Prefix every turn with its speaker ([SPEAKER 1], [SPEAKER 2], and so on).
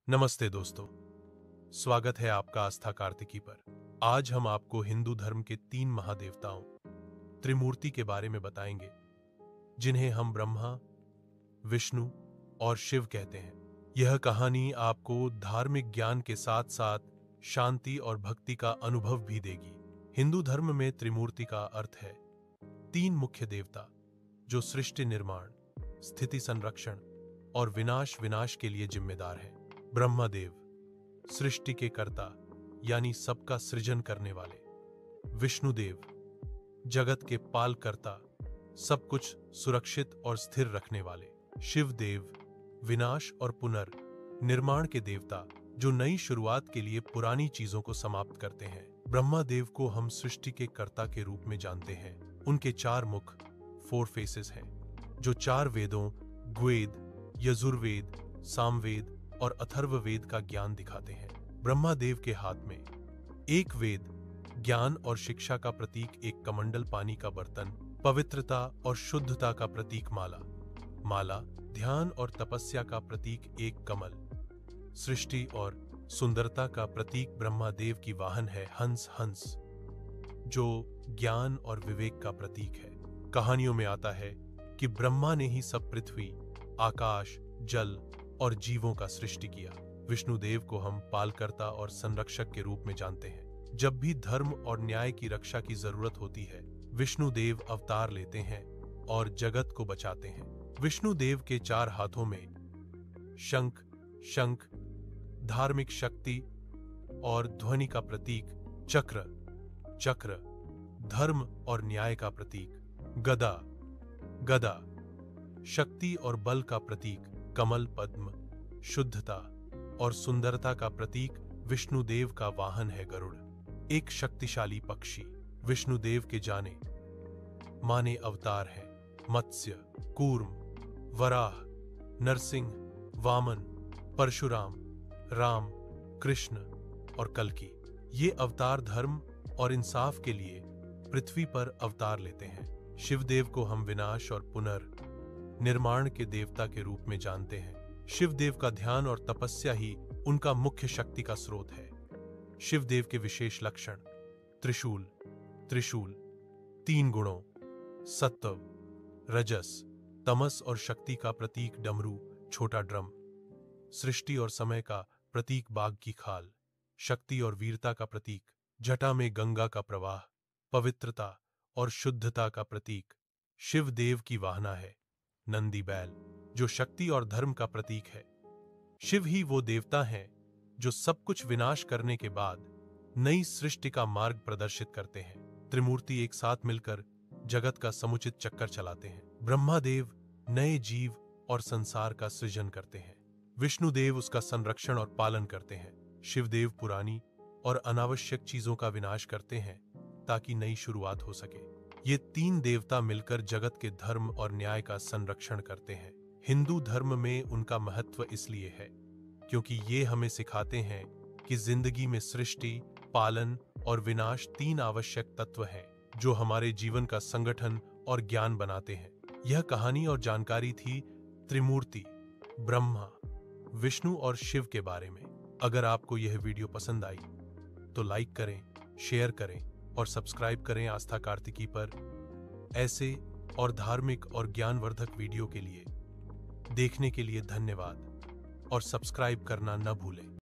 [SPEAKER 1] नमस्ते दोस्तों, स्वागत है आपका आस्था कार्तिकी पर। आज हम आपको हिंदू धर्म के 3 महादेवताओं त्रिमूर्ति के बारे में बताएंगे, जिन्हें हम ब्रह्मा, विष्णु और शिव कहते हैं। यह कहानी आपको धार्मिक ज्ञान के साथ साथ शांति और भक्ति का अनुभव भी देगी। हिंदू धर्म में त्रिमूर्ति का अर्थ है 3 मुख्य देवता जो सृष्टि निर्माण, स्थिति संरक्षण और विनाश के लिए जिम्मेदार हैं। ब्रह्मदेव, सृष्टि के कर्ता यानी सबका सृजन करने वाले। विष्णुदेव, जगत के पालकर्ता, सब कुछ सुरक्षित और स्थिर रखने वाले। शिवदेव, विनाश और पुनर्निर्माण के देवता जो नई शुरुआत के लिए पुरानी चीजों को समाप्त करते हैं। ब्रह्मदेव को हम सृष्टि के कर्ता के रूप में जानते हैं। उनके 4 मुख 4 फेसेस हैं, जो 4 वेदों ऋग्वेद, यजुर्वेद, सामवेद और अथर्ववेद का ज्ञान दिखाते हैं। ब्रह्मदेव के हाथ में एक वेद, ज्ञान और शिक्षा का प्रतीक एक कमंडल पानी का बर्तन, पवित्रता और शुद्धता का प्रतीक माला, ध्यान और तपस्या का प्रतीक एक कमल, सृष्टि और सुंदरता का प्रतीक ब्रह्मदेव की वाहन है हंस, जो ज्ञान और विवेक का प्रतीक है। कहानियों में आता है कि ब्रह्मा ने ही सब पृथ्वी, आकाश, जल और जीवों का सृष्टि किया। विष्णुदेव को हम पालकर्ता और संरक्षक के रूप में जानते हैं। जब भी धर्म और न्याय की रक्षा की जरूरत होती है, विष्णुदेव अवतार लेते हैं और जगत को बचाते हैं। विष्णुदेव के 4 हाथों में शंख, धार्मिक शक्ति और ध्वनि का प्रतीक, चक्र, धर्म और न्याय का प्रतीक, गदा, शक्ति और बल का प्रतीक, कमल, पद्म, शुद्धता और सुंदरता का प्रतीक विष्णुदेव का वाहन है गरुड़, एक शक्तिशाली पक्षी। विष्णुदेव के जाने माने अवतार हैं मत्स्य, कूर्म, वराह, नरसिंह, वामन, परशुराम, राम, कृष्ण और कल्कि। ये अवतार धर्म और इंसाफ के लिए पृथ्वी पर अवतार लेते हैं। शिवदेव को हम विनाश और पुनर्निर्माण के देवता के रूप में जानते हैं। शिवदेव का ध्यान और तपस्या ही उनका मुख्य शक्ति का स्रोत है। शिवदेव के विशेष लक्षण, त्रिशूल, 3 गुणों, सत्व, रजस, तमस और शक्ति का प्रतीक डमरू, छोटा ड्रम, सृष्टि और समय का प्रतीक बाघ की खाल, शक्ति और वीरता का प्रतीक, जटा में गंगा का प्रवाह, पवित्रता और शुद्धता का प्रतीक। शिवदेव की वाहना है नंदी बैल, जो शक्ति और धर्म का प्रतीक है। शिव ही वो देवता हैं जो सब कुछ विनाश करने के बाद नई सृष्टि का मार्ग प्रदर्शित करते हैं। त्रिमूर्ति एक साथ मिलकर जगत का समुचित चक्कर चलाते हैं। ब्रह्मदेव नए जीव और संसार का सृजन करते हैं। विष्णुदेव उसका संरक्षण और पालन करते हैं। शिवदेव पुरानी और अनावश्यक चीजों का विनाश करते हैं ताकि नई शुरुआत हो सके। ये 3 देवता मिलकर जगत के धर्म और न्याय का संरक्षण करते हैं। हिंदू धर्म में उनका महत्व इसलिए है क्योंकि ये हमें सिखाते हैं कि जिंदगी में सृष्टि, पालन और विनाश 3 आवश्यक तत्व हैं जो हमारे जीवन का संगठन और ज्ञान बनाते हैं। यह कहानी और जानकारी थी त्रिमूर्ति, ब्रह्मा, विष्णु और शिव के बारे में। अगर आपको यह वीडियो पसंद आई तो लाइक करें, शेयर करें और सब्सक्राइब करें आस्था कार्तिकी पर। ऐसे और धार्मिक और ज्ञानवर्धक वीडियो के लिए देखने के लिए धन्यवाद और सब्सक्राइब करना न भूलें।